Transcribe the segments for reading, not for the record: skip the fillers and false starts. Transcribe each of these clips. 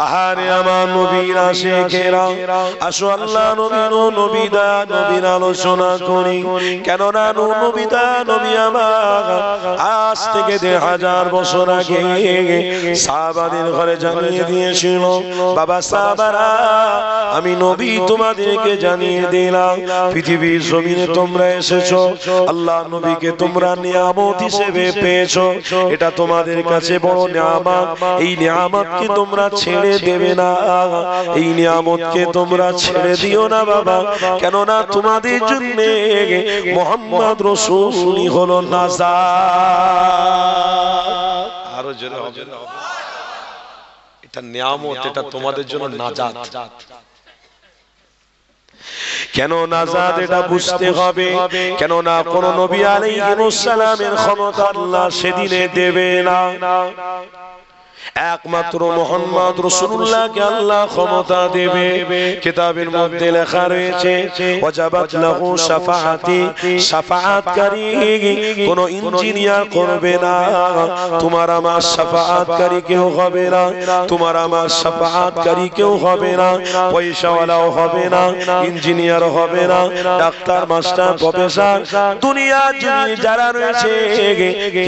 আহারে আমার নবীর আশিকেরা, আসো আল্লাহ নবীর নবীদা নবীর আলোচনা করি। কেননা নবীদা নবী আমার আজ থেকে 1000 বছর আগে সাহাবাদের ঘরে জানিয়ে দিয়েছিল, বাবা সাহাবারা আমি নবী তোমাদেরকে জানিয়ে দিলাম, পৃথিবীর জমিনে তোমরা এসেছো, আল্লাহ নবীকে তোমরা নিয়ামত হিসেবে পেয়েছো, এটা তোমাদের কাছে বড় নিয়ামত। এই নিয়ামতকে তোমরা ছেড়ে দেবে না, এই নিয়ামতকে তোমরা ছেড়ে দিও না বাবা। কেননা তোমাদের জন্য মুহাম্মদ রাসূলই হলো নাজাত। আরো জোরে হবে, এটা নিয়ামত, এটা তোমাদের জন্য নাজাত। কেন নাজাত এটা বুঝতে হবে। কেননা কোন নবী আলাইহিস সালামের ক্ষমতা আল্লাহ সেদিনে দেবে না, একমাত্র মুহাম্মদ রাসূলুল্লাহকে আল্লাহ ক্ষমতা দেবে। কিতাবের মধ্যে লেখা রয়েছে ওয়াজাবাত লাহু শাফাআতি, শাফাআতকারী কোন ইঞ্জিনিয়ার করবে না, তোমার আমার শাফাআতকারী কেউ হবে না, তোমার আমার শাফাআতকারী কেউ হবে না, পয়সাওয়ালাও হবে না, ইঞ্জিনিয়ার হবে না, ডাক্তার মাস্টার প্রফেসর দুনিয়া জুড়ে যারা রয়েছে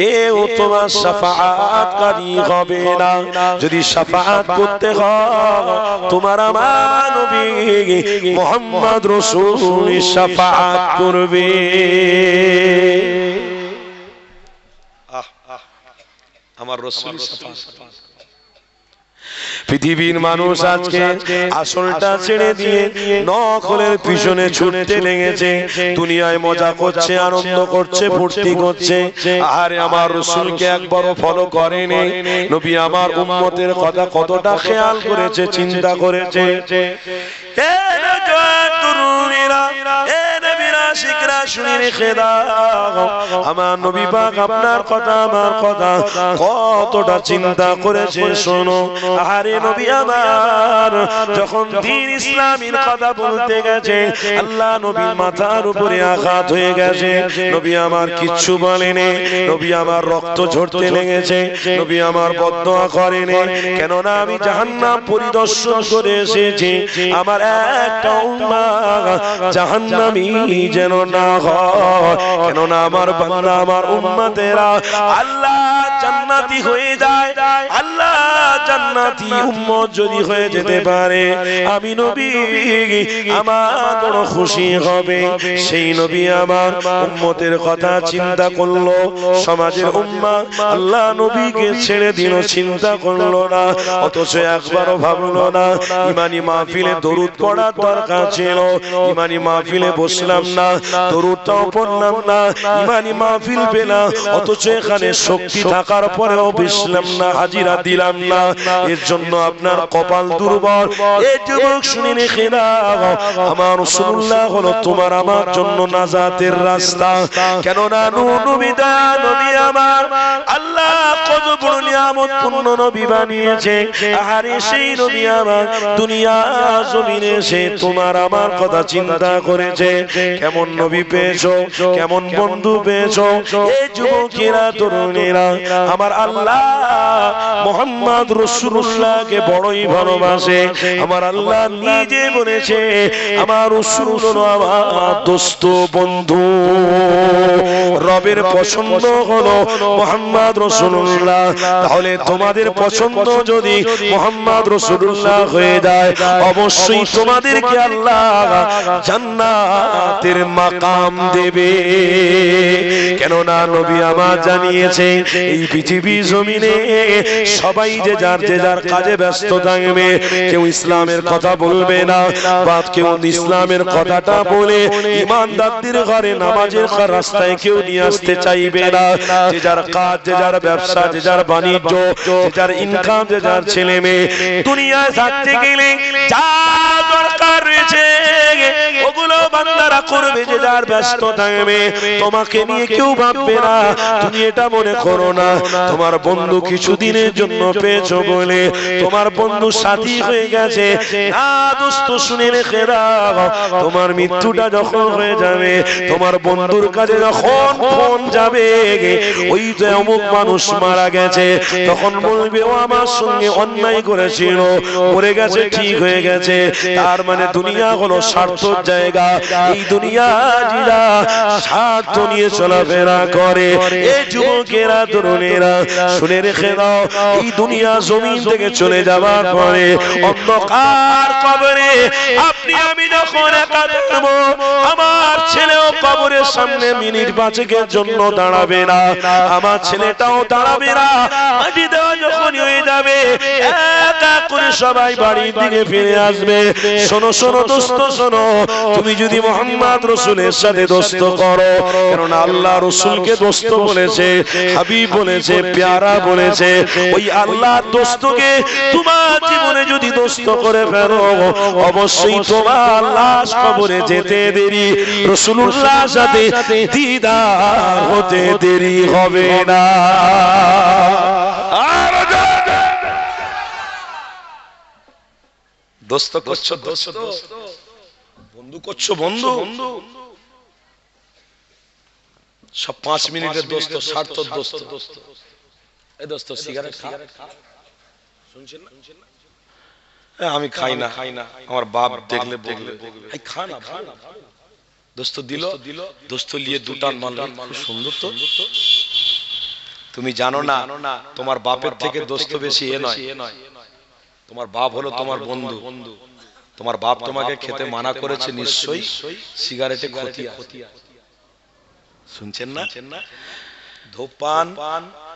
কেউ তোমার শাফাআতকারী হবে না। যদি শাফাআত করতে হয় তোমার আমার নবী মুহাম্মদ রাসূল শাফাআত করবে। আমার রাসূল শাফাআত। পৃথিবীর মানুষ আজকে আসলটা ছেড়ে দিয়ে নকলের পিছনে ছুটতে লেগেছে, দুনিয়ায় মজা করছে, আনন্দ করছে, ফুর্তি করছে। আরে আমার রাসূলকে একবারও ফলো করেনি। নবী আমার উম্মতের কথা কতটা খেয়াল করেছে, চিন্তা করেছে। এ নওজোয়ান তরুণীরা, এ নবীর আশিকরা শুনে রেখে দাও, আমার নবী পাক আপনার কথা আমার কথা কতটা চিন্তা করেছে শোনো। আরে নবী আমার যখন দ্বীন ইসলামের কথা বলতে গেছে, আল্লাহ নবীর মাথার উপরে আঘাত হয়ে গেছে, নবী আমার কিচ্ছু বলেনি, নবী আমার রক্ত ঝরতে লেগেছে, নবী আমার বদদোয়া করেনি। কেননা আমি জাহান্নাম পরিদর্শন করে এসেছি, আমার একটা উম্মাহ জাহান্নামী যেন না হয়। কেননা আমার বান্দা আমার উম্মতেরা আল্লাহ জান্নাতি হয়ে যায়, আল্লাহ জান্নাতি উম্মত যদি হয়ে যেতে পারে আমি নবী আমার বড় খুশি হবে। সেই নবী আমার উম্মতের কথা চিন্তা করলো, সমাজের উম্মাহ আল্লাহ নবীকে ছেড়ে দিল, চিন্তা করলো না, অথচ একবারও ভাবলো না ইমানি মাহফিলে দরুদ পড়ার দরকার ছিল, ইমানি মাহফিলে বসলাম না, দরুদটাও পড়লাম না, ইমানি মাহফিল পেলাম, অথচ এখানে শক্তি থাকার পরেও বসলাম না, হাজিরা দিলাম না। এর জন্য আপনার কপাল দুর্বল। এই যুবক শুনে রেখে দাও, আমার রাসূলুল্লাহ হলো তোমার আমার জন্য নাজাতের রাস্তা। কেননা নবী দা নবী আমার আল্লাহ কত বড় নিয়ামত পূর্ণ নবী বানিয়েছে। আরে সেই নবী আমার দুনিয়া জমিনে সে তোমার আমার কথা চিন্তা করেছে, কেমন নবী পেয়েছো, কেমন বন্ধু পেয়েছো। এই যুবকেরা তরুণেরা আমার আল্লাহ মুহাম্মদ রাসূলুল্লাহকে বড়ই ভালোবাসে। আমার আল্লাহ নিজে বলেছে আমার রাসূল হলো আমার দোস্ত বন্ধু। রবের পছন্দ হলো মুহাম্মদ রাসূলুল্লাহ। তাহলে তোমাদের পছন্দ যদি মুহাম্মদ রাসূলুল্লাহ হয়ে যায়, অবশ্যই তোমাদেরকে আল্লাহ জান্নাতের মাকাম দেবে। কেননা নবী আমার জানিয়েছে এই পৃথিবী জমিনে সবাই যে যার কাজে ব্যস্ত থাকবে, কেউ ইসলামের কথা বলবে না, বা কেউ ইসলামের কথাটা বলে ইমানদারদের ঘরে নামাজের রাস্তায় কেউ নিয়ে আসতে চাইবে না। যে যার কাজ, যে যার ব্যবসা, যে যার বাণিজ্য, যে যার ইনকাম, যে যার ছেলে মেয়ে, দুনিয়ায় থাকতে গেলে যা দরকার ব্যাপার রয়েছে, ওগুলো বান্দারা করবে যে যার ব্যস্ত থাকবে, তোমাকে নিয়ে কেউ ভাববে না। তুমি এটা মনে করো না তোমার বন্ধু কিছুদিনের জন্য পেয়েছো বলে তোমার বন্ধু সাথী হয়ে গেছে। না দোস্ত, শুনে রেখে দাও, তোমার মৃত্যুটা যখন হয়ে যাবে, তোমার বন্ধুর কাছে যখন ফোন যাবে, ওই যে অমুক মানুষ মারা গেছে, তখন বলবে ও আমার সঙ্গে অন্যায় করেছিল, মরে গেছে, ঠিক হয়ে গেছে। তার মানে দুনিয়া হলো স্বার্থর জায়গা। এই দুনিয়া যারা স্বার্থ নিয়ে চলাফেরা করে, এই যুবকেরা তরুণেরা শুনে রেখে দাও, এই দুনিয়া জমিন থেকে চলে যাবার পরে অন্ধকার কবরে আপনি আমি যখন একা থাকবো, আমার ছেলেও কবরের সামনে মিনিট পাঁচেকের জন্য দাঁড়াবে না, আমার ছেলেটাও দাঁড়াবে না। মাটি দেওয়া যখন হয়ে যাবে, একা করে সবাই বাড়ির দিকে ফিরে আসবে। শোনো শোনো দোস্ত শোনো, তুমি যদি মুহাম্মদ রাসূলের সাথে দোস্ত করো, কারণ আল্লাহ রাসূলকে দোস্ত বলেছে, হাবিব বলেছে, প্যারা বলেছে, ওই আল্লাহর দোস্তকে তোমার জীবনে যদি দোস্ত করে ফেলো, অবশ্যই তোমার লাশ কবরে যেতে দেরি রাসূলুল্লাহর সাথে দিদার হতে দেরি হবে না। দোস্ত করছো দোস্ত, বন্ধু করছো বন্ধু, সব 5 মিনিটের দোস্ত, স্বার্থর দোস্ত। এই দোস্ত সিগারেট খা, শুনছেন না? আমি খাই না, আমার বাপ দেখলে বলবে এই খা না, দোস্ত দিল, দোস্ত নিয়ে দুটান মারল, খুব সুন্দর তো। তুমি জানো না তোমার বাপের থেকে দোস্ত বেশি এ নয়, তোমার বাপ হলো তোমার বন্ধু। তোমার বাপ তোমাকে খেতে মানা করেছে, নিশ্চয়ই সিগারেটে ক্ষতি আছে, শুনছেন না? ধূমপান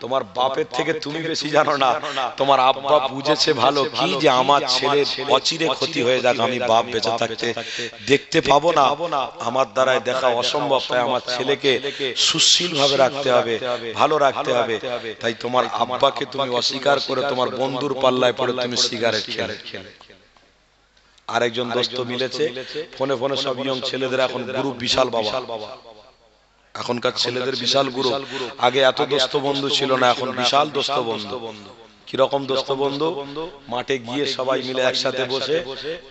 তোমার বাপের থেকে তুমি বেশি জানো না। তোমার আব্বা বুঝেছে ভালো কি যে আমার ছেলের অচিরে ক্ষতি হয়ে যাক, আমি বাপ বেঁচে থাকতে দেখতে পাবো না, আমার দ্বারাই দেখা অসম্ভব, তাই আমার ছেলেকে সুশীল ভাবে রাখতে হবে, ভালো রাখতে হবে। তাই তোমার আব্বাকে তুমি অস্বীকার করে তোমার বন্ধুর পাল্লায় পড়ে তুমি সিগারেট খেলে। আরেকজন দোস্ত মিলেছে, ফোনে ফোনে সব ইয়ং ছেলেদের এখন গ্রুপ, বিশাল বাবা, এখনকার ছেলেদের বিশাল গ্রুপ। আগে এত দোস্ত বন্ধু ছিল না, এখন বিশাল দোস্ত বন্ধু। কিরকম দোস্ত বন্ধু? মাঠে গিয়ে সবাই মিলে একসাথে বসে,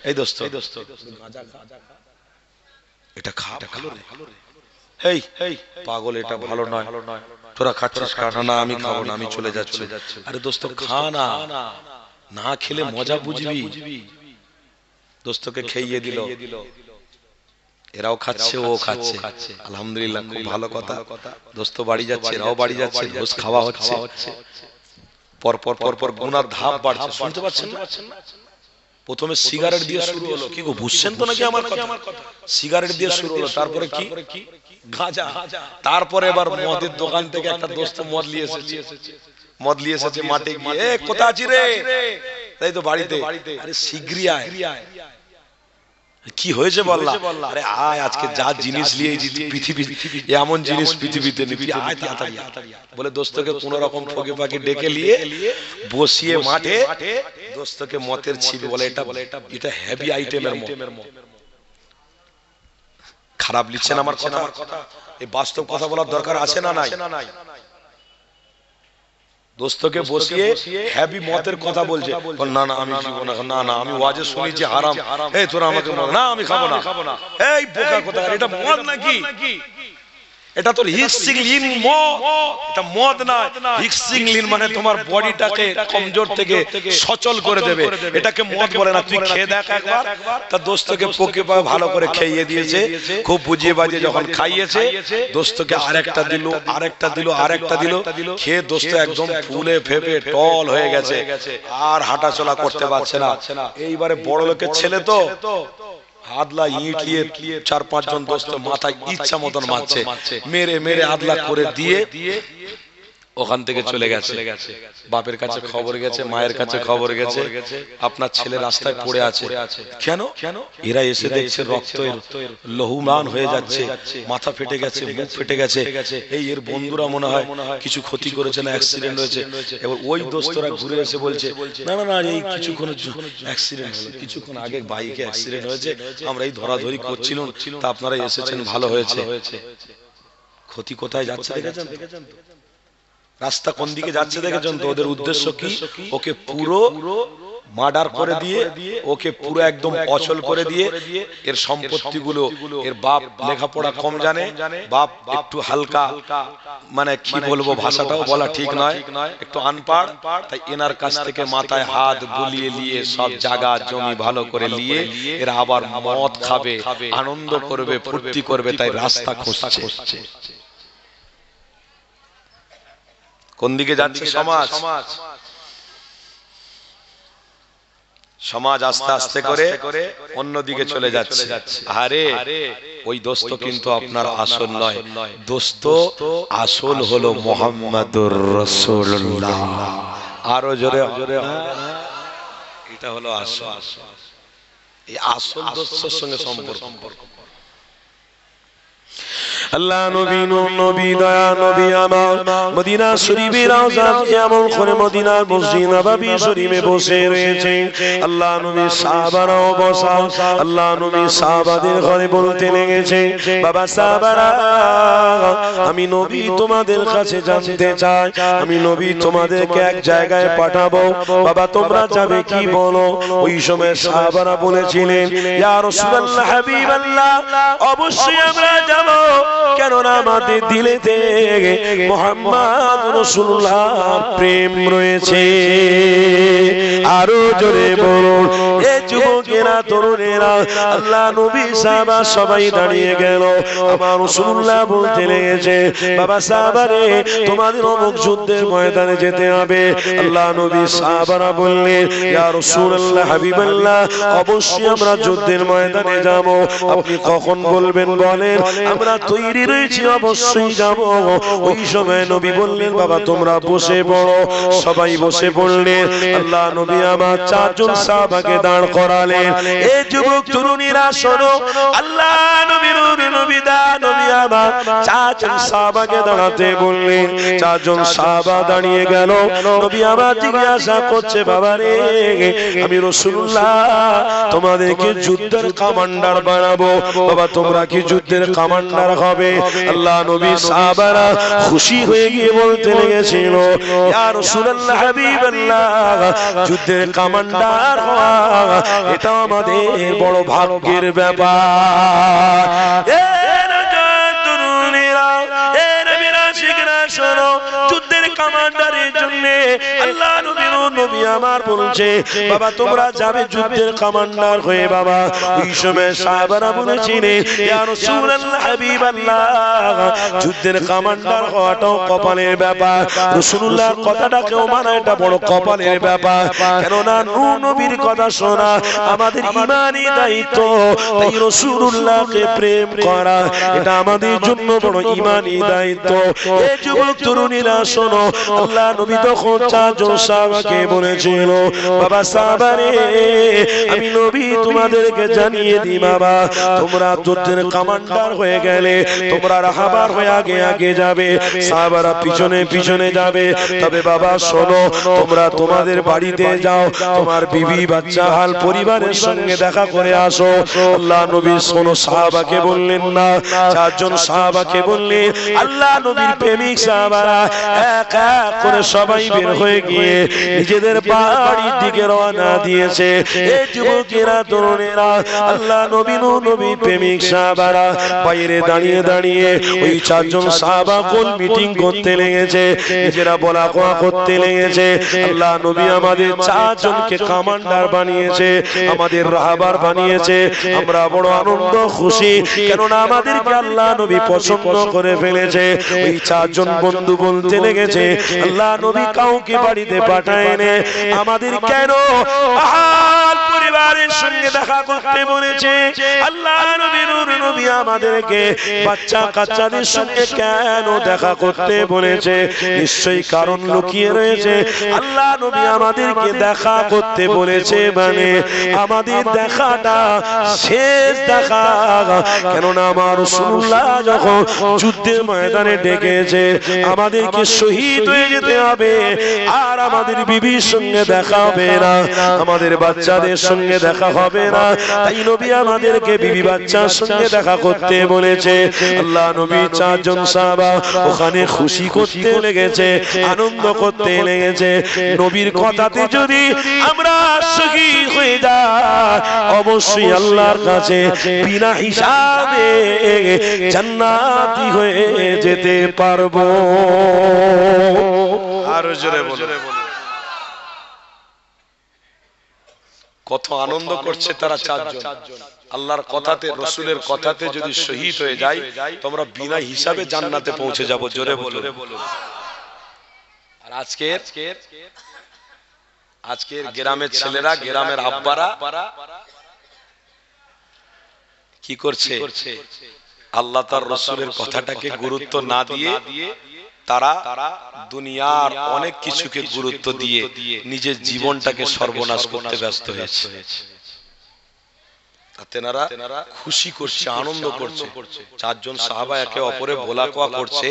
এই দোস্ত এটা খা, ভালো রে, এই পাগল এটা ভালো নয়, তোরা খাচ্ছিস খা না, আমি খাবো না, আমি চলে যাচ্ছি। আরে দোস্ত খা না, না খেলে মজা বুঝবি। দোস্তকে খেয়ে দিল, এরাও খাচ্ছে, ও খাচ্ছে, আলহামদুলিল্লাহ, খুব ভালো কথা। দোস্ত বাড়ি যাচ্ছে, এরাও বাড়ি যাচ্ছে, দোস্ত খাওয়া হচ্ছে, পর পর পর পর গুনার ধাপ বাড়ছে। শুনতে পাচ্ছেন না? প্রথমে সিগারেট দিয়ে শুরু হলো, কি গো বুঝছেন তো নাকি আমার কথা? সিগারেট দিয়ে শুরু হলো, তারপরে কি? গাঁজা। তারপরে এবার মদের দোকান থেকে একটা দোস্ত মদ নিয়ে এসেছে, মাঠে গিয়ে, এ কোথা আছি রে? তাই তো বাড়িতে। আরে শিগগিরই আয়। কি হয়েছে বললা? আরে আয়, আজকে যা জিনিস নিয়ে পৃথিবী, এমন জিনিস পৃথিবীতে নিবি, আয় তাড়াতাড়ি বলে দোস্তকে কোন রকম ঠকে পাকে ডেকে নিয়ে বসিয়ে মাঠে দোস্তকে মতের ছিপি, বলে এটা হেভি আইটেমের মদ। খারাপ লিখছেন আমার কথা? এই বাস্তব কথা বলার দরকার আছে না নাই? দোস্তকে বসিয়ে হেভি মতের কথা বলছে, না না আমি খাবো না, না না আমি ওয়াজে শুনেছি হারাম, এই তোরা আমাকে না, আমি খাবো না। এই বোকা কথা, এটা মদ নাকি? এটা তো হিক্সিংলিন মদ, এটা মদ না। হিক্সিংলিন মানে তোমার বডিটাকে কমজোর থেকে সচল করে দেবে, এটাকে মদ বলে না। তুই খেয়ে দেখ একবার। তার দোস্তকে পোকে পায়ে ভালো করে খাইয়ে দিয়েছে, খুব বুঝিয়ে বাজিয়ে যখন খাইয়েছে, দোস্তকে আরেকটা দিল, আরেকটা দিল, আরেকটা দিল। খেয়ে দোস্ত একদম ফুলে ফেপে টল হয়ে গেছে, আর হাঁটা চলা করতে পারছে না। এইবারে বড় লোকের ছেলে তো, আদলা ইট নিয়ে 4-5 জন দোস্ত মাথায় ইচ্ছা মতন মারছে, মেরে মেরে আদলা করে দিয়ে ওখান থেকে চলে গেছে, বাপের কাছে খবর গেছে, মায়ের কাছে খবর গেছে, আপনার ছেলে রাস্তায় পড়ে আছে। কেন? এরা এসে দেখছে রক্ত লহুমান হয়ে যাচ্ছে, মাথা ফেটে গেছে, মুখ ফেটে গেছে। এই এর বন্ধুরা মনে হয় কিছু ক্ষতি করেছে না অ্যাক্সিডেন্ট হয়েছে। এবার ওই দোস্তরা ঘুরে এসে বলছে না না না, এই কিছুক্ষণ অ্যাক্সিডেন্ট হলো, কিছুক্ষণ আগে বাইকে অ্যাক্সিডেন্ট হয়েছে, আমরা এই ধরাধরি করছিলাম, তা আপনারা এসেছেন, ভালো হয়েছে। ক্ষতি কোথায় যাচ্ছে দেখেছেন? রাস্তা কোন দিকে যাচ্ছে দেখেছেন তো? ওদের উদ্দেশ্য কি? ওকে পুরো মার্ডার করে দিয়ে, ওকে পুরো একদম অচল করে দিয়ে, এর সম্পত্তিগুলো, এর বাপ লেখাপড়া কম জানে, বাপ একটু হালকা, মানে কি বলবো, ভাষাটাও বলা ঠিক নয়, একটু আনপাড়, তাই এনার কাছ থেকে মাথায় হাত বুলিয়ে নিয়ে সব জায়গা জমি ভালো করে নিয়ে এরা আবার মদ খাবে, আনন্দ করবে, ফুর্তি করবে, তাই রাস্তা খুঁজছে। কোন দিকে যাচ্ছে সমাজ? সমাজ আস্তে আস্তে করে অন্যদিকে চলে যাচ্ছে। আরে ওই দোস্ত কিন্তু আপনার আসল নয়, দোস্ত আসল হলো মুহাম্মাদুর রাসূলুল্লাহ। আরো জোরে, এটা হলো আসল। এই আসল দোস্তের সঙ্গে সম্পর্ক। আল্লাহ নবী, নূর নবী, দয়া নবী আমার মদিনা শরীফের রওজা এমন করে মদিনার মসজিদ নববী শরীফে বসে রয়েছে। আল্লাহ নবী সাহাবারাও বসা, আল্লাহ নবী সাহাবাদের ঘরে বলতে লেগেছে, বাবা সাহাবারা, আমি নবী তোমাদের কাছে জানতে চাই, আমি নবী তোমাদেরকে এক জায়গায় পাঠাবো, বাবা তোমরা যাবে কি বলো? ওই সময় সাহাবারা বলেছিলেন, ইয়া রাসূলুল্লাহ, হাবিবাল্লাহ, অবশ্যই আমরা যাব, কেননা আমাদের দিলেতে মুহাম্মদ রাসূলুল্লাহর প্রেম রয়েছে। আরো জোরে বলুন, এ যুবকেরা, তরুণেরা, আল্লাহ নবী সাহাবা সবাই দাঁড়িয়ে গেল। আমার রাসূলুল্লাহ বলতে লেগেছে, বাবা সাহাবারে, তোমাদের অমুক যুদ্ধের ময়দানে যেতে হবে। আল্লাহ নবী সাহাবারা বললেন, ইয়া রাসূলুল্লাহ, হাবিবাল্লাহ, অবশ্যই আমরা যুদ্ধের ময়দানে যাব। আপনি কখন বলবেন বলেন, আমরা তৈরি রয়েছি, অবশ্যই যাব। ওই সময় নবী বললেন, বাবা তোমরা বসে পড়ো। সবাই বসে পড়লেন। আল্লাহ নবী আমার চারজন সাহাবাকে দাঁড় করালেন। এই যুবক তরুণীরা শোনো, আল্লাহ নবী আমার চারজন সাহাবাকে দাঁড়াতে বললেন। চারজন সাহাবা দাঁড়িয়ে গেল। নবী আমার জিজ্ঞাসা করছে, বাবা রে, আমি রাসূলুল্লাহ তোমাদেরকে যুদ্ধের কমান্ডার বানাবো, বাবা তোমরা কি যুদ্ধের কমান্ডার হবে? আল্লাহ নবী সাহাবারা খুশি হয়ে গিয়ে বলতে লেগেছিল, ইয়া রাসূলুল্লাহ, হাবিবাল্লাহ, যুদ্ধের কমান্ডার হওয়া এটা আমাদের বড় ভাগ্যের ব্যাপার। যুদ্ধের কমান্ডারের জন্য আল্লাহ নবী আমার বলছে, বাবা তোমরা যাবে যুদ্ধের কমান্ডার হয়ে। বাবা ওই সময় সাহাবারা বলেছিলেন, ইয়া রাসূলুল্লাহ, হাবিবাল্লাহ, যুদ্ধের কমান্ডার হওয়াটাও কপালের ব্যাপার। রাসূলুল্লাহর কথাটাকেও মানা এটা বড় কপালের ব্যাপার, কেননা নূর নবীর কথা শোনা আমাদের ঈমানি দায়িত্ব। তাই রাসূলুল্লাহকে প্রেম করা এটা আমাদের জন্য বড় ঈমানি দায়িত্ব। এই যুবক তরুণীরা শোনো, আল্লাহ নবী তখন চারজন সাহাবাকে বলেছিল, বাবা সাহাবারে, আমি নবী তোমাদেরকে জানিয়ে দিই, বাবা তোমরা যুদ্ধের কমান্ডার হয়ে গেলে তোমরা রাহাবার হয়ে আগে আগে যাবে, সাহাবারা পিছনে পিছনে যাবে। তবে বাবা শোনো, তোমরা তোমাদের বাড়িতে যাও, তোমার বিবি বাচ্চা হাল পরিবারের সঙ্গে দেখা করে আসো। আল্লাহ নবী শোনো সাহাবাকে বললেন না, চারজন সাহাবাকে বললেন। আল্লাহ নবীর প্রেমিক সাহাবারা এক এক করে সবাই বের হয়ে গিয়ে নিজেদের বাড়ির দিকে রওনা দিয়েছে। এই যুবকেরা, তরুণেরা, আল্লাহ নবী নবীর প্রেমিক সাহাবারা বাইরে দাঁড়িয়ে দাঁড়িয়ে ওই চারজন সাহাবা কোন মিটিং করতে লেগেছে, নিজেরা বলা কোয়া করতে লেগেছে। আল্লাহ নবী আমাদের চারজনকে কমান্ডার বানিয়েছে, আমাদের রাহাবার বানিয়েছে, আমরা বড় আনন্দ খুশি, কেননা আমাদেরকে আল্লাহ নবী পছন্দ করে ফেলেছে। ওই চারজন বন্ধু বলতে লেগেছে, আল্লাহ নবী কাউকে বাড়িতে পাঠায়নি, আমাদের কেন আহাল পরিবারের সঙ্গে দেখা করতে বলেছে। আল্লাহ নবী নূর নবী আমাদেরকে বাচ্চা কাচ্চাদের সঙ্গে কেন দেখা করতে বলেছে? নিশ্চয়ই কারণ লুকিয়ে রয়েছে। আল্লাহ নবী আমাদেরকে দেখা করতে বলেছে মানে আমাদের দেখাটা শেষ দেখা। কেননা আমার রাসূলুল্লাহ যখন যুদ্ধের ময়দানে ডেকেছে আমাদেরকে শহীদ হয়ে যেতে হবে, আর আমাদের বিবির সঙ্গে দেখা হবে না, আমাদের বাচ্চাদের সঙ্গে দেখা হবে না। তাই নবী আমাদেরকে বিবি বাচ্চার সঙ্গে দেখা করতে বলেছে। আল্লাহ নবী চারজন সাহাবা ওখানে খুশি করতে লেগেছে, আনন্দ করতে লেগেছে। নবীর কথাতে যদি আমরা শহীদ হয়ে যাই অবশ্যই আল্লাহর কাছে বিনা হিসাবে জান্নাতি হয়ে যেতে পারবো। আর জোরে বলো। কত আনন্দ করছে তারা চারজন। আল্লাহর কথাতে রাসূলের কথাতে যদি শহীদ হয়ে যাই তোমরা বিনা হিসাবে জান্নাতে পৌঁছে যাবো। জোরে বলো। আর আজকের গ্রামের ছেলেরা, গ্রামের আব্বারা কি করছে? আল্লাহ তার রাসূলের কথাটাকে গুরুত্ব না দিয়ে তারা দুনিয়ার অনেক কিছুকে গুরুত্ব দিয়ে নিজের জীবনটাকে সর্বনাশ করতে ব্যস্ত হয়েছে। তেনারা খুশি করছে, আনন্দ করছে। চারজন সাহাবা একে অপরে বলা কোয়া করছে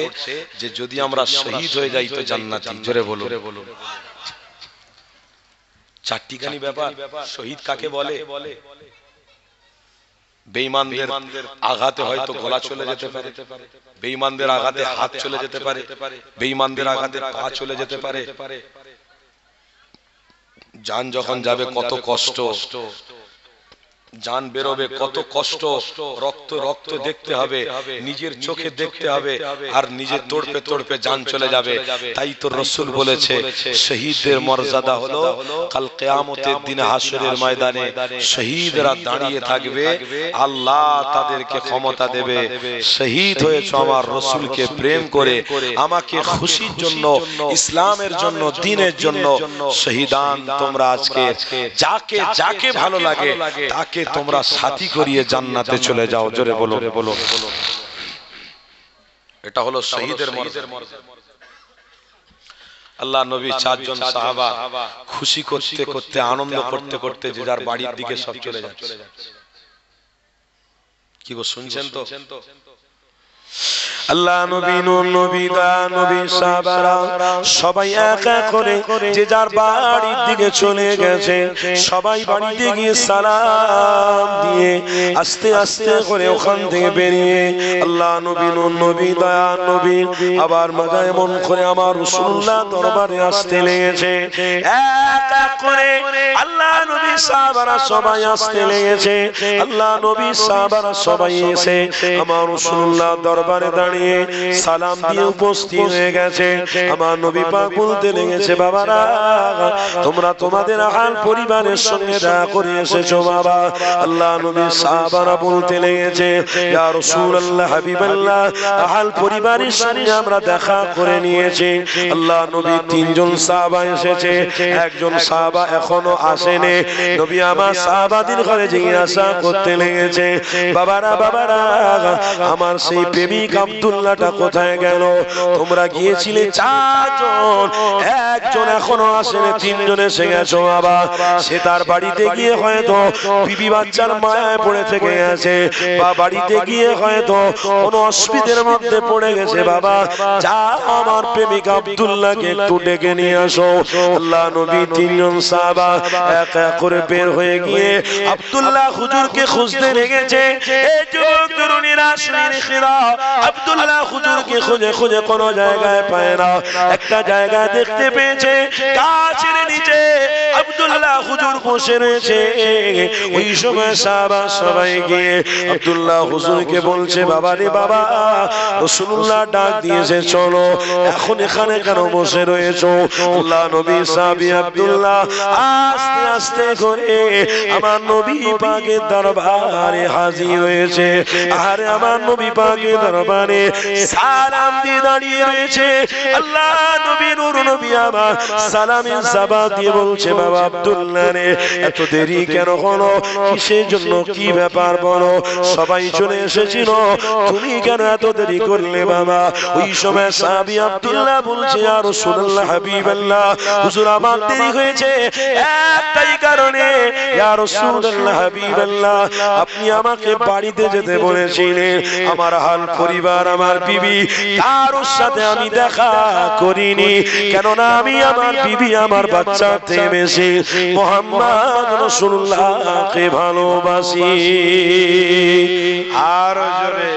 যে যদি আমরা শহীদ হয়ে যাই তো জান্নাতি। জোরে বলো। চারটিখানি ব্যাপার। শহীদ কাকে বলে? বেঈমানদের আঘাতে হয়তো গলা চলে যেতে পারে, বেঈমানদের আঘাতে হাত চলে যেতে পারে, বেঈমানদের আঘাতে পা চলে যেতে পারে। জান যখন যাবে কত কষ্ট, জান বেরোবে কত কষ্ট, রক্ত রক্ত দেখতে হবে, নিজের চোখে দেখতে হবে, আর নিজের তড়পে তড়পে জান চলে যাবে। তাই তো রাসূল বলেছে শহীদদের মর্যাদা হলো কাল কিয়ামতের দিনে হাসরের ময়দানে শহীদরা দাঁড়িয়ে থাকবে, আল্লাহ তাদেরকে ক্ষমতা দেবে। শহীদ হয়েছে আমার রাসূলকে প্রেম করে, আমাকে খুশির জন্য, ইসলামের জন্য, দ্বীনের জন্য। শহীদান তোমরা আজকে যাকে যাকে ভালো লাগে তাকে তোমরা সাথী করিয়ে জান্নাতে চলে যাও। জোরে বলো। এটা হলো শহীদের মর্যাদা। আল্লাহ নবী চারজন সাহাবা খুশি করতে করতে, আনন্দ করতে করতে যে যার বাড়ির দিকে সব চলে যাচ্ছে। কি গো শুনছেন তো? আল্লাহ নবী, নূর নবী, দয়া নবী, সাহাবারা সবাই এক এক করে যে যার বাড়ির দিকে চলে গেছে। সবাই বাড়িতে গিয়ে সালাম দিয়ে আস্তে আস্তে করে ওখান থেকে বেরিয়ে আল্লাহ নবী, নূর নবী, দয়া নবী আবার মজা এমন করে আমার রাসূলুল্লাহ দরবারে আসতে লেগেছে। এক এক করে আল্লাহ নবী সাহাবারা সবাই আসতে লেগেছে। আল্লাহ নবী সাহাবারা সবাই এসে আমার রাসূলুল্লাহ দরবারে দাঁড়িয়ে সালাম দিয়ে উপস্থিত হয়ে গেছে। আমার নবী পাক বলতে লেগেছে, বাবারা তোমরা তোমাদের আহাল পরিবারের সঙ্গে দেখা করে এসেছো বাবা। আল্লাহ নবী সাহাবারা বলতে লেগেছে, ইয়া রাসূলুল্লাহ, হাবিবাল্লাহ, আহাল পরিবারের সঙ্গে আমরা দেখা করে নিয়েছি। আল্লাহ নবী তিনজন সাহাবা এসেছে, একজন সাহাবা এখনো আসেনি। নবী আমার সাহাবাদের ঘরে জিজ্ঞাসা করতে লেগেছে, বাবারা বাবারা আমার সেই প্রেমিক আব্দুল্লাহটা কোথায় গেল? তোমরা গিয়েছিলে চারজন, একজন এখনো আসেনি, তিনজন এসে গেছো বাবা। সে তার বাড়িতে গিয়ে হয়তো বিবি বাচ্চার মায়ায় পড়ে থেকে গেছে, বা বাড়িতে গিয়ে হয়তো কোনো অসুবিধার মধ্যে পড়ে গেছে। বাবা যা আমার প্রেমিক আব্দুল্লাহকে একটু ডেকে নিয়ে আসো। আল্লাহ নবী তিনজন সাহাবা এক এক করে বের হয়ে গিয়ে আব্দুল্লাহ হুজুরকে খুঁজতে লেগেছে। এই যুবক তরুণীরা শুনে খিরা আব্দুল্লাহ হুজুরকে খুঁজে খুঁজে কোনো জায়গায় পায় না। একটা জায়গা দেখতে পেয়েছে, গাছের নিচে আব্দুল্লাহ হুজুর বসে রয়েছে। ওই সময় সাহাবা সবাই গিয়ে আব্দুল্লাহ হুজুরকে বলছে, বাবা রে বাবা, রাসূলুল্লাহ ডাক দিয়েছে, চলো, এখন এখানে কেন বসে রয়েছো? আল্লাহ নবী সাহাবী আব্দুল্লাহ আস্তে আস্তে করে আমার নবী পাকের দরবারে হাজির হয়েছে। আর আমার নবী পাকের দরবারে সালাম দিয়ে দাঁড়িয়ে রয়েছে। আল্লাহ নবী নূর নবী আমার সালামের জবাব দিয়ে বলছে, বাবা আব্দুল্লাহ রে, এত দেরি কেন হলো? কিসের জন্য, কি ব্যাপার বলো? সবাই চলে এসেছিল, তুমি কেন এত দেরি করলে বাবা? ওই সময় সাহাবী আব্দুল্লাহ বলছে, ইয়া রাসূলুল্লাহ হাবিবাল্লাহ, হুজুর আমার দেরি হয়েছে একটাই কারণে। ইয়া রাসূলুল্লাহ হাবিবাল্লাহ, আপনি আমাকে বাড়িতে যেতে বলেছিলেন, আমার হাল পরিবার, আমার বিবি, কারোর সাথে আমি দেখা করিনি, কেননা আমি আমার বিবি, আমার বাচ্চাতে বেশি মুহাম্মদ রাসূলুল্লাহকে ভালোবাসি। আর জোরে,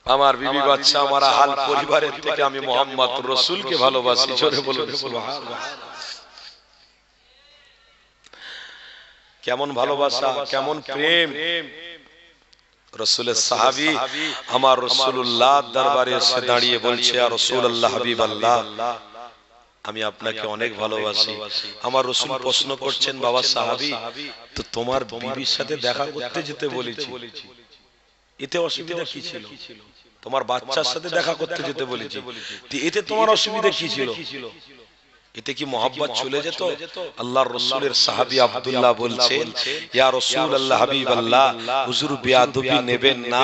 আমার বিবি বাচ্চা, আমার হাল পরিবারের থেকে আমি মুহাম্মদ রাসূলকে ভালোবাসি। জোরে বলুন সুবহানাল্লাহ। কেমন ভালোবাসা, কেমন প্রেম! রাসূলের সাহাবী আমার রাসূলুল্লাহ দরবারে এসে দাঁড়িয়ে বলছে, ইয়া রাসূলুল্লাহ হাবিবাল্লাহ, আমি আপনাকে অনেক ভালোবাসি। আমার রাসূল প্রশ্ন করছেন, বাবা সাহাবী, তো তোমার বিবির সাথে দেখা করতে যেতে বলেছি, এতে অসুবিধা কি ছিল? তোমার বাচ্চার সাথে দেখা করতে যেতে বলেছি, এতে তোমার অসুবিধা কি ছিল? এতে কি মোহাব্বত চলে যেত? আল্লাহর রাসূলের সাহাবী আব্দুল্লাহ বলছেন, ইয়া রাসূলুল্লাহ হাবিবাল্লাহ, হুজুর বেয়াদবি নেবেন না,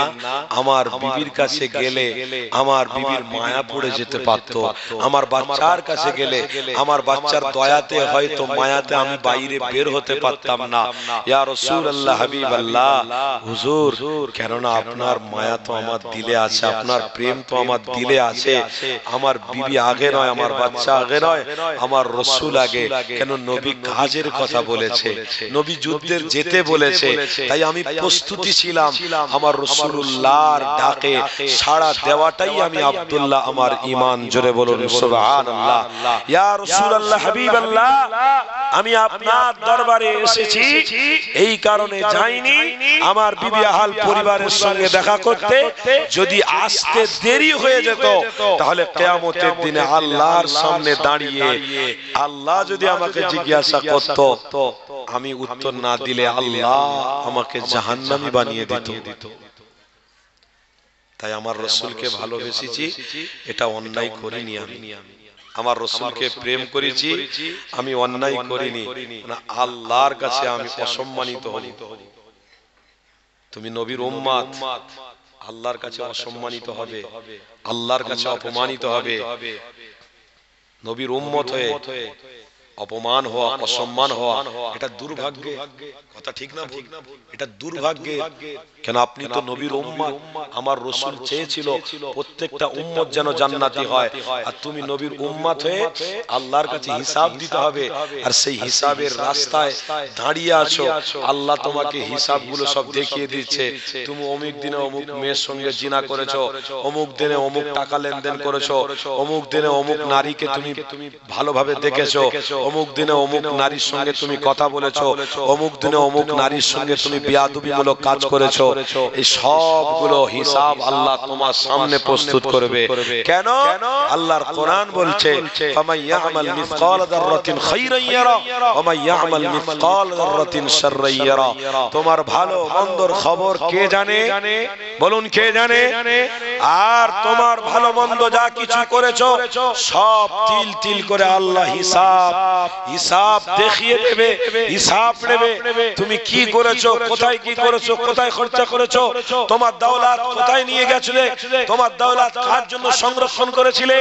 আমার বিবির কাছে গেলে আমার বিবির মায়া পড়ে যেতে পারত, আমার বাচ্চার কাছে গেলে আমার বাচ্চার দয়াতে হয়তো মায়াতে আমি বাইরে বের হতে পারতাম না। ইয়া রাসূলুল্লাহ হাবিবাল্লাহ, হুজুর, কেননা আপনার মায়া তো আমার দিলে আছে, আপনার প্রেম তো আমার দিলে আছে, আমার বিবি আগে নয়, আমার বাচ্চা আগে নয়, আমার রাসূল আগে। কেন? নবী কাজের কথা বলেছে, নবী যুদ্ধের যেতে বলেছে, তাই আমি প্রস্তুতি ছিলাম আমার রাসূলুল্লাহর ডাকে সাড়া দেওয়াটাই আমি আব্দুল্লাহ আমার ঈমান। জোরে বলুন সুবহানাল্লাহ। ইয়া রাসূলুল্লাহ হাবিবাল্লাহ, আমি আপনার দরবারে এসেছি এই কারণে যাইনি আমার বিবি আহাল পরিবারের সঙ্গে দেখা করতে। যদি আসতে দেরি হয়ে যেত তাহলে কিয়ামতের দিনে আল্লাহর সামনে দাঁড়িয়ে আল্লাহ যদি আমাকে জিজ্ঞাসা করত, আমি উত্তর না দিলে আল্লাহ আমাকে জাহান্নামী বানিয়ে দিত। তাই আমার রাসূলকে ভালোবেসেছি, এটা অন্যায় করিনি। আমি আমার রাসূলকে প্রেম করেছি, আমি অন্যায় করিনি, না আল্লাহর কাছে আমি অসম্মানিত হই। তুমি নবীর উম্মত, আল্লাহর কাছে অসম্মানিত হবে, আল্লাহর কাছে অপমানিত হবে। নবীর উম্মত হয়ে অপমান হওয়া, অসম্মান হওয়া, এটা দুর্ভাগ্য। কথা ঠিক না ভুল? এটা দুর্ভাগ্য। কেন? আপনি তো নবীর উম্মত, আমার রাসূল চেয়েছিল প্রত্যেকটা উম্মত যেন জান্নাতি হয়, আর তুমি নবীর উম্মত হয়ে আল্লাহর কাছে হিসাব দিতে হবে, আর সেই হিসাবের রাস্তায় দাঁড়িয়ে আছো। আল্লাহ তোমাকে হিসাবগুলো সব দেখিয়ে দিচ্ছে। তুমি অমুক দিনে অমুক মেয়ের সঙ্গে জিনা করেছো, অমুক দিনে অমুক টাকা লেনদেন করেছো, অমুক দিনে অমুক নারীকে তুমি ভালোভাবে দেখেছো, অমুক দিনে অমুক নারীর সঙ্গে তুমি কথা বলেছো, অমুক দিনে অমুক নারীর সঙ্গে তুমি বেয়াদবিমূলক কাজ করেছো। এই সবগুলো হিসাব আল্লাহ তোমার সামনে প্রস্তুত করবে। কেন? আল্লাহর কোরআন বলছে, ফামান ইয়ামাল মিসকাল যাররাতিন খায়রান ইয়ারা ওয়া মান ইয়ামাল মিসকাল যাররাতিন শাররান ইয়ারা। তোমার ভালো মন্দর খবর কে জানে? বলুন, কে জানে? আর তোমার ভালো মন্দ যা কিছু করেছো সব তিল তিল করে আল্লাহ হিসাব দেখিয়ে দেবে, হিসাব নেবে। তুমি কি করেছো, কোথায় কি করেছো, কোথায় খরচা করেছো, তোমার দৌলত কোথায় নিয়ে গেছিলে, তোমার দৌলত কার জন্য সংরক্ষণ করেছিলে,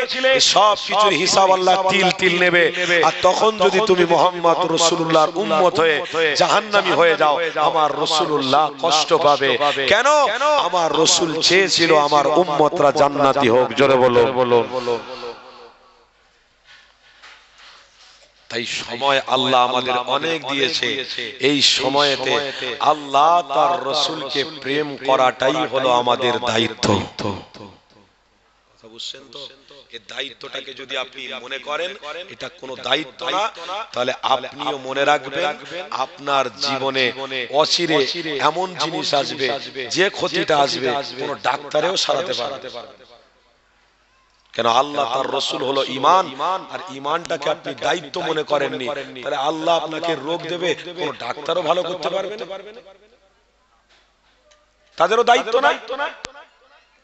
সব কিছুর হিসাব আল্লাহ তিল তিল নেবে। আর তখন যদি তুমি মুহাম্মদ রাসূলুল্লাহর উম্মত হয়ে জাহান্নামী হয়ে যাও, আমার রাসূলুল্লাহ কষ্ট পাবে। কেন? আমার রাসূল চেয়েছিল আমার উম্মতরা জান্নাতি হোক। জোরে বলো। তাই সময় আল্লাহ আমাদের অনেক দিয়েছে, এই সময়তে আল্লাহ তার রাসূলকে প্রেম করাটাই হলো আমাদের দায়িত্ব। বুঝছেন তো? এই দায়িত্বটাকে যদি আপনি মনে করেন এটা কোনো দায়িত্ব না, তাহলে আপনিও মনে রাখবেন আপনার জীবনে অচিরে এমন জিনিস আসবে, যে ক্ষতিটা আসবে কোনো ডাক্তারেও সারাতে পারবে। কেন আল্লাহ তার রাসূল হলো ঈমান, আর ঈমানটাকে আপনি দায়িত্ব মনে করেননি, তাহলে আল্লাহ আপনাকে রোগ দেবে, কোন ডাক্তারও ভালো করতে পারবে না, তাদেরও দায়িত্ব নাই।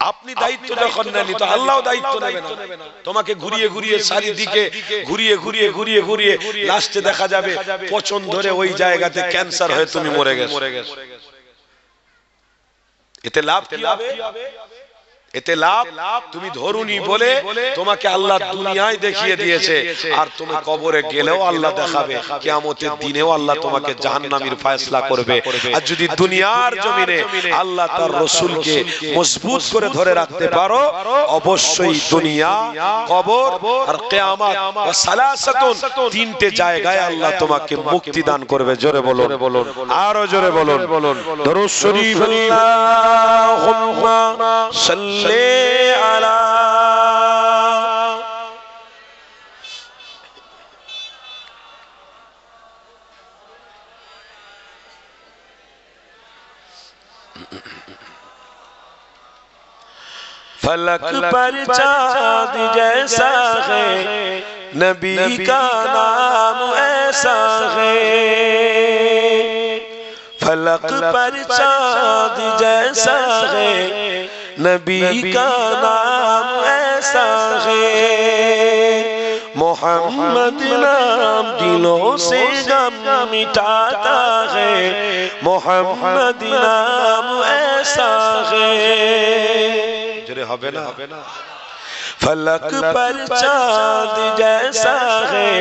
আপনি দায়িত্ব যখন নেননি তো আল্লাহও দায়িত্ব নেবে না। তোমাকে ঘুরিয়ে ঘুরিয়ে চারিদিকে ঘুরিয়ে ঘুরিয়ে ঘুরিয়ে ঘুরিয়ে লাস্টে দেখা যাবে পচন ধরে ওই জায়গাতে ক্যান্সার হয়ে তুমি মরে গেছো। এতে লাভ কি হবে? এতে লাভ তুমি ধরুনি বলে তোমাকে আল্লাহ দুনিয়ায় দেখিয়ে দিয়েছে, আর তুমি কবরে গেলেও আল্লাহ দেখাবে, কিয়ামতের দিনেও আল্লাহ তোমাকে জাহান্নামীর ফয়সালা করবে। আর যদি দুনিয়ার জমিনে আল্লাহ তার রাসূলকে মজবুত করে ধরে রাখতে পারো, অবশ্যই দুনিয়া, কবর আর কিয়ামত ওয়া সালাসাতুন, তিনটে জায়গায় আল্লাহ তোমাকে মুক্তি দান করবে। জোরে বলুন, আরো জোরে বলুন দরুদ শরীফ আল্লাহুম্মা সাল্লি আলা फलक पर चाँद जैसा है, नबी का नाम ऐसा है। फलक पर चाँद जैसा है, नबी का नाम ऐसा है। मोहम्मद नाम दिलों से गम मिटाता है, मोहम्मद नाम ऐसा है। जरे হবে না? फलक पर चाँद जैसा है,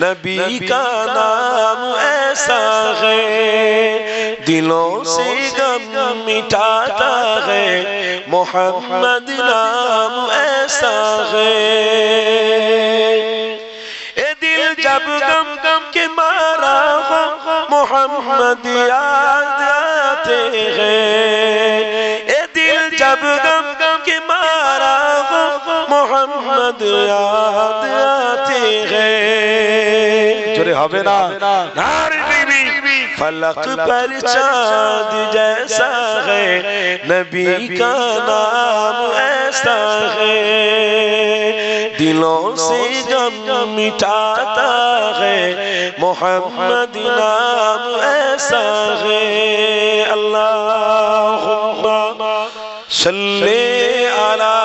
नबी का नाम ऐसा है। दिलों से गम मिटाता है, मोहम्मद नाम ऐसा है। ए दिल जब गम गम के मारा हो, मोहम्मद याद आते हैं। ए दिल जब गम गम के मारा हो, मोहम्मद याद आते हैं। जोरे হবে না? নারে बीबी फलक पर चाँद जैसा है, नबी का नाम ऐसा है। दिलों से गम मिटाता है, मोहम्मद नाम ऐसा है। अल्लाहुम्मा सल्ली अला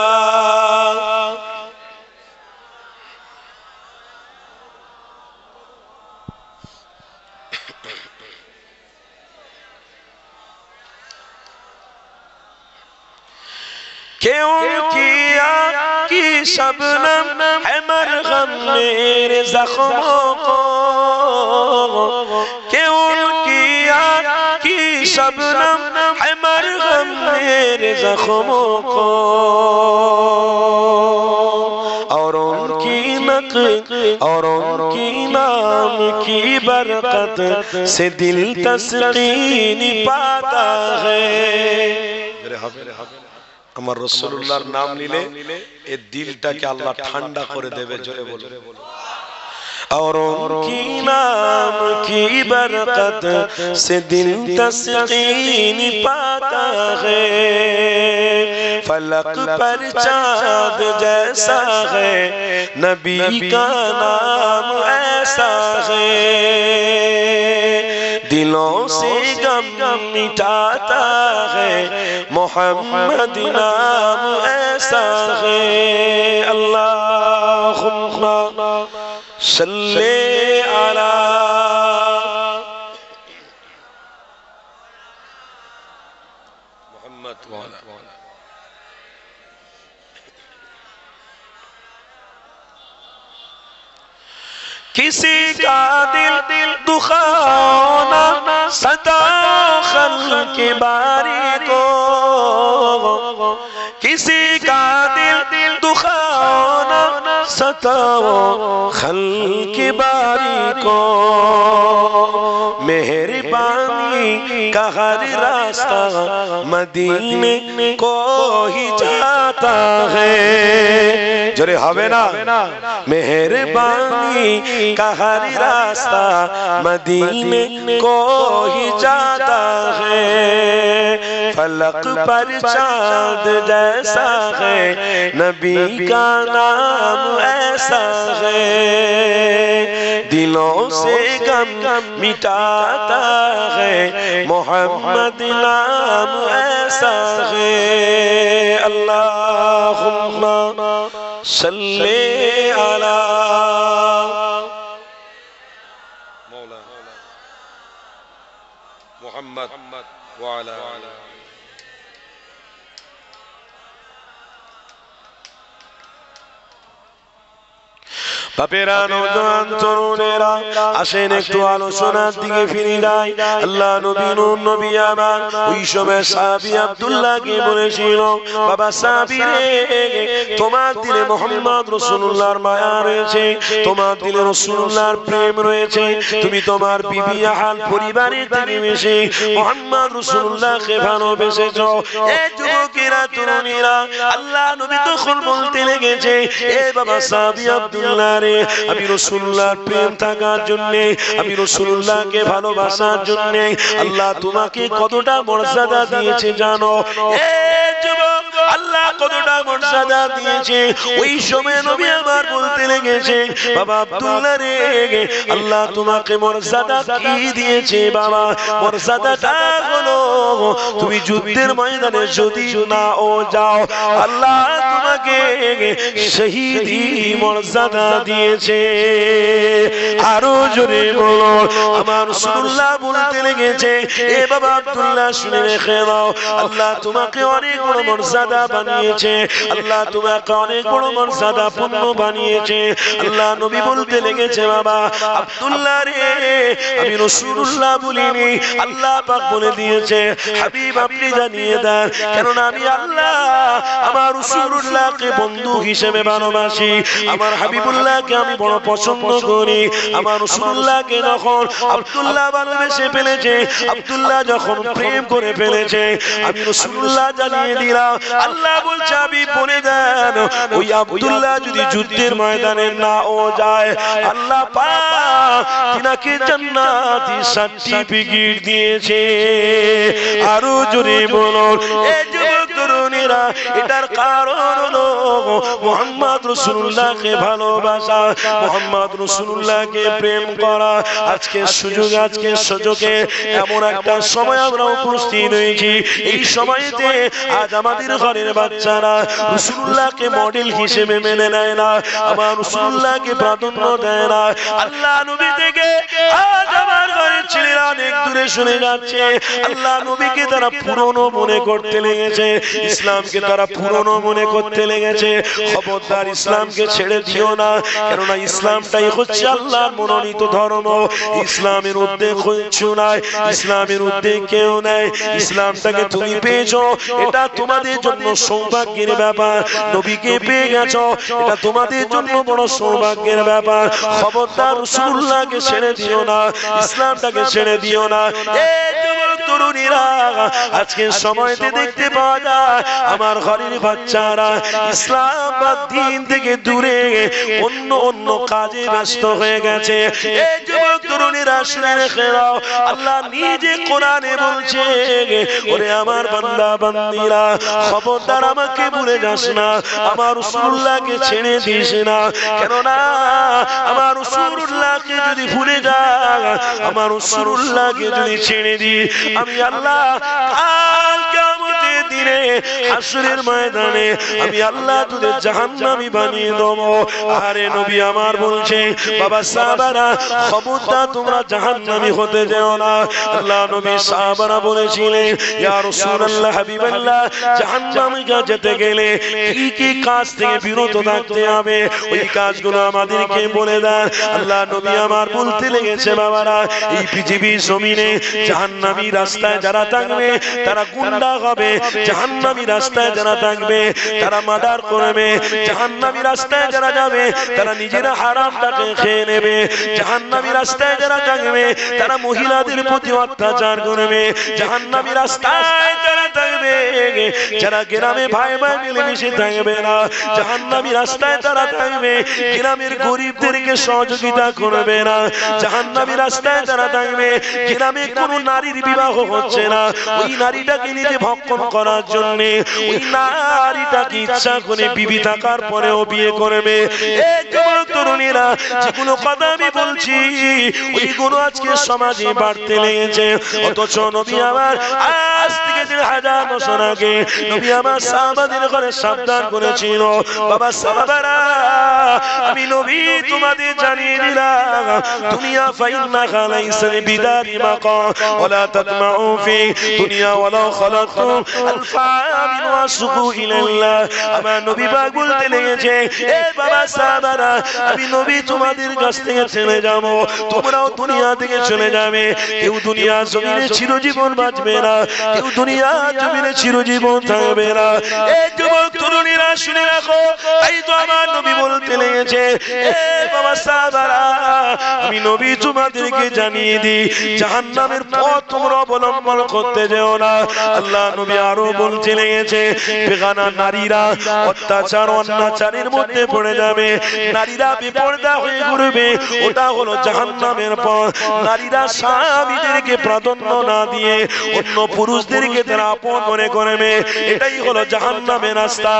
کہ उनकी आँख की शबनम है मरहम मेरे ज़ख्मों को, कि उनकी आँख की शबनम है मरहम मेरे ज़ख्मों को। और उनकी नक़ल और उनकी नाम की बरकत से दिल तस्कीन पाता है। আমার রাসূলুল্লাহর নাম নিলে এই দিলটাকে আল্লাহ ঠান্ডা করে দেবে। জোরে বলুন। और उनकी नाम की बरकत से दिल तस्कीन पाता है। फलक पर चाँद जैसा है, नबी का नाम ऐसा है। दिलों से गम मिटाता है, मोहम्मद नाम ऐसा है। अल्लाहुम्मा सल्ले अला मुहम्मद वाला। किसी का दिल दुखाना सदा खल्क़ के बारी को, किसी का दिल दुखाना सताओ खल्क़ के बारी को। मेहरबानी बानी का हर रास्ता मदीने को ही जाता है जोरे हवे ना मेहरबानी का हर रास्ता मदीने को ही जाता है फलक पर चांद जैसा है नबी का नाम ऐसा है दिलों से गम मिटाता है मोहम्मद नाम ऐसा है अल्लाहुम्मा सल्ले अला मौला मोहम्मद व अला বাপেরা নওজোয়ান তরুণেরা আসেন একটু আলোচনার দিকে ফিরে যাই আল্লাহ নবী নূর নবী আমার ওই সময় সাহাবী আব্দুল্লাহকে বলেছিল বাবা সাহাবী রে তোমার দিলে মুহাম্মদ রাসূলুল্লাহর মায়া রয়েছে তোমার দিলে রাসূলুল্লাহর প্রেম রয়েছে তুমি তোমার বিবি আহল পরিবারের থেকে বেশি মুহাম্মদ রাসূলুল্লাহকে ভালোবেসেছো এ যুবকেরা তরুণীরা আল্লাহ নবী তখন বলতে লেগেছে এ বাবা সাহাবী আব্দুল্লাহ আমি রাসূলুল্লাহর প্রেম থাকার জন্য আমি রাসূলুল্লাহকে ভালোবাসার জন্য আল্লাহ তোমাকে কতটা মর্যাদা দিয়েছে জানো এ যুবক আল্লাহ কতটা মর্যাদা দিয়েছে ওই সময় নবী আমার বলতে লেগেছে বাবা আব্দুল্লাহ রে আল্লাহ তোমাকে মর্যাদা কি দিয়েছে বাবা মর্যাদাটা হলো তুমি যুদ্ধের ময়দানে যদি না ও যাও আল্লাহ তোমাকে শহীদি মর্যাদা দিয়েছে আরো জোরে বলো আমার রাসূলুল্লাহ বলতে লেগেছে এ বাবা আব্দুল্লাহ শুনে রেখে দাও আল্লাহ তোমাকে অনেক বড় মর্যাদা বানিয়েছে আল্লাহ তোমাকে অনেক বড় মর্যাদা পূর্ণ বানিয়েছে আল্লাহ নবী বলতে লেগেছে বাবা আব্দুল্লাহ রে আমি রাসূলুল্লাহ বলিনি আল্লাহ পাক বলে দিয়েছে হাবিব আপনি জানিয়ে দেন কারণ আমি আল্লাহ আমার রাসূলুল্লাহকে বন্ধু হিসেবে ভালোবাসি আমার হাবিবুল্লাহকে আমি বড় পছন্দ করি আমার রাসূলুল্লাহকে যখন আব্দুল্লাহ ভালোবেসে ফেলেছে আব্দুল্লাহ যখন প্রেম করে ফেলেছে আমি রাসূলুল্লাহ জানিয়ে দিলাম আল্লাহ বলছে আমি বলে দেন ওই আব্দুল্লাহ যদি যুদ্ধের ময়দানে না ও যায় আল্লাহ পাক তিনাকে জান্নাতি সার্টিফিকেট দিয়েছে আরো জোরে বলুন এই যুবক তরুণীরা এটার কারণ হলো মুহাম্মদ রাসূলুল্লাহকে ভালোবাসা মুহাম্মদ রাসূলুল্লাহকে প্রেম করা আজকে সুযোগে এমন একটা সময় আমরা উপস্থিত হয়েছি এই সময়তে আজ আমাদের ঘরের বাচ্চারা রাসূলুল্লাহকে মডেল হিসেবে মেনে নেয় না আমার রাসূলুল্লাহকে প্রাধান্য দেয় না আল্লাহ নবী থেকে আজ আমার ঘরের ছেলেরা অনেক দূরে সরে যাচ্ছে আল্লাহ নবীকে তারা পুরনো মনে করতে লেগেছে ইসলামকে তারা পুরনো মনে করতে লেগেছে খবরদার ইসলামকে ছেড়ে দিও না কেননা ইসলামটাই হচ্ছে আল্লাহর মনোনীত ধর্ম ইসলামের ঊর্ধ্বে কিছু নাই ইসলামের ঊর্ধ্বে কেউ নাই ইসলামটাকে তুমি পেয়েছো এটা তোমাদের জন্য সৌভাগ্যের ব্যাপার নবীকে পেয়ে গেছো এটা তোমাদের জন্য বড় সৌভাগ্যের ব্যাপার খবরদার রাসূলুল্লাহকে ছেড়ে দিও না ইসলামটাকে ছেড়ে দিও না এই যুবক তরুণীরা আজকে সময়তে দেখতে পাওয়া যায় আমার ঘরের বাচ্চারা ইসলাম বা দ্বীন থেকে দূরে অন্য কাজে ব্যস্ত হয়ে গেছে এই যুবক তরুণীরা শুনে রেখে দাও আল্লাহ নিজে কোরআনে বলছে ওরে আমার বান্দা বান্দীরা খবরদার আমাকে ভুলে যাস না আমার রাসূলুল্লাহকে ছেড়ে দিস না কেননা আমার রাসূলুল্লাহকে যদি ভুলে যা আমার রাসূলুল্লাহকে যদি ছেড়ে দি আমি আল্লাহ কাল কিয়ামতের দিনে হাসরের ময়দানে আমি আল্লাহ তোদের জাহান্নামী বানিয়ে দেব আরে নবী আমার বলছে বাবা সাহাবারা খবরদার তোমরা জাহান্নামী হতে যেও না আল্লাহ নবী সাহাবারা বলেছিলেন ইয়া রাসূলুল্লাহ হাবিবাল্লাহ জাহান্নামে যেতে গেলে কি কি কাজ থেকে বিরত থাকতে হবে ওই কাজগুলো আমাদেরকে বলে দেন আল্লাহ নবী আমার বলতে লেগেছে বাবারা এই পৃথিবীর জমিনে জাহান্নামী রাস্তায় যারা থাকবে তারা গুন্ডা হবে জাহান্নামী রাস্তায় যারা থাকবে তারা মার্ডার করবে, জাহান্নামী রাস্তায় যারা যাবে তারা নিজেরা হারামটাকে খেয়ে নেবে, জাহান্নামী রাস্তায় যারা থাকবে তারা মহিলাদের প্রতি অত্যাচার করবে, জাহান্নামী রাস্তায় যারা থাকবে যারা গ্রামে ভাই ভাই মিলেমিশে থাকবে না, জাহান্নামী রাস্তায় তারা থাকবে গ্রামের গরিবদেরকে সহযোগিতা করবে না, জাহান্নামী রাস্তায় যারা থাকবে গ্রামে কোন নারীর বিবাহ হচ্ছে না ওই নারীটাকে নিজে ভক্ষণ করার জন্য ওই নারীটাকে ইচ্ছা করে বিবি থাকার পরেও বিয়ে করবে। এই যুবক তরুণীরা যেগুলো কথা আমি বলছি ওইগুলো আজকে সমাজে বাড়তে লেগেছে, অথচ নবী আমার আজ থেকে 1000 বছর আগে নবী আমার সাহাবাদের ঘরে সাবধান করেছিল, বাবা সাহাবারা আমি নবী তোমাদের জানিয়ে দিলাম দুনিয়া ফাইন্নাহা লাইসা বিদারি মাকাম ওয়ালা তাতমাউ ফি দুনিয়া ওয়ালা খালাকতু আলফামিন ওয়াসুকু ইলাল্লাহ। আমার নবী পাক বলতে লেগেছে এ বাবা সাহাবারা আমি নবী তোমাদের কাছ থেকে চলে যাব, তোমরাও দুনিয়া থেকে চলে যাবে, কেউ দুনিয়া জমিনে চিরজীবন বাঁচবে না, কেউ দুনিয়া জমিনে চিরজীবন থাকবে না। এই যুবক তরুণীরা শুনে রাখো, এই তো আমার নবী বলতে লেগেছে এ বাবা সাহাবারা আমি নবী তোমাদেরকে জানিয়ে দিই জাহান্নামের পথ তোমরা অবলম্বন করতে যেও না। আল্লাহ নবী আরো বলতে লেগেছে বেগানা নারীরা অত্যাচার অনাচারের মধ্যে পড়ে যাবে, নারীরা বেপরদা হয়ে ঘুরবে, ওটা হলো জাহান্নামের পথ। নারীরা স্বামীদেরকে প্রাধান্য না দিয়ে অন্য পুরুষদেরকে তারা আপন মনে করবে, এটাই হলো জাহান্নামের রাস্তা।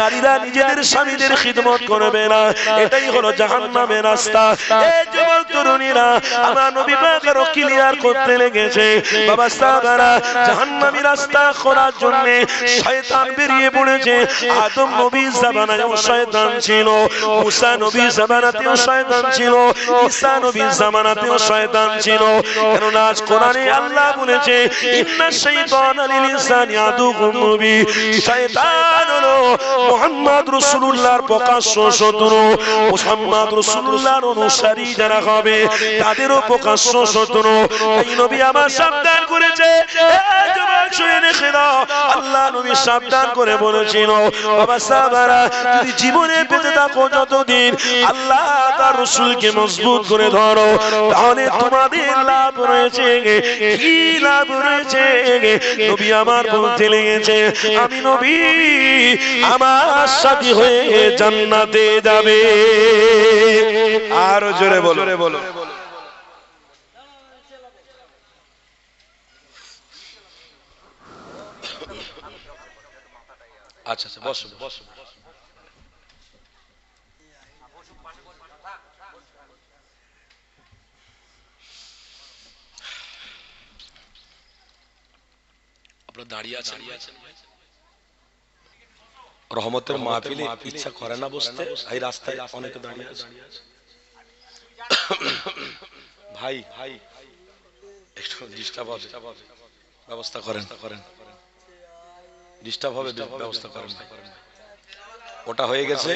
নারীরা নিজেদের স্বামীদের খিদমত করবে না, এটাই হলো জাহান্নামের রাস্তা। এই যুবক তরুণীরা আমার নবী পাক আরো ক্লিয়ার করতে লেগেছে বাবা সাহাবারা জাহান্নামী রাস্তা খোলার জন্য শয়তান বেরিয়ে পড়েছে। আদম নবীর জামানাতেও শয়তান ছিল, মুসা নবীর জামানাতেও শয়তান ছিল, ঈসা নবীর জামানাতেও শয়তান ছিল। কারণ আজ কোরআনে আল্লাহ বলেছে ইন্নাশ শাইতানা লিল ইনসানি আদুউম মুবিন, শয়তান হলো মুহাম্মদ রাসূলুল্লাহর প্রকাশ্য শত্রু, মুহাম্মদ রাসূলুল্লাহর অনুসারী যারা হবে তাদেরও প্রকাশ্য শত্রু। এই নবী আমার সাবধান করেছে, এই যুবক শুনে রেখে দাও আল্লাহ নবী সাবধান করে বলেছিল বাবা সাহাবারা যদি জীবনে বেঁচে থাকো যতদিন আল্লাহ তার রাসূলকে মজবুত করে ধরো তাহলে তোমাদের লাভ রয়েছে। কি লাভ রয়েছে? নবী আমার বলতে লেগেছে আমি নবী আমার সাথী হয়ে জান্নাতে যাবে। আরো জোরে বলো। আচ্ছা বসো। আপনারা দাঁড়িয়ে আছেন, রহমতের মাহফিলে ইচ্ছা করে না বসতে, এই রাস্তায় অনেকে দাঁড়িয়ে আছে। ভাই একটু ডিস্টার্ব হবে, ব্যবস্থা করেন, ডিস্টার্ব হবে ব্যবস্থা করেন। ওটা হয়ে গেছে।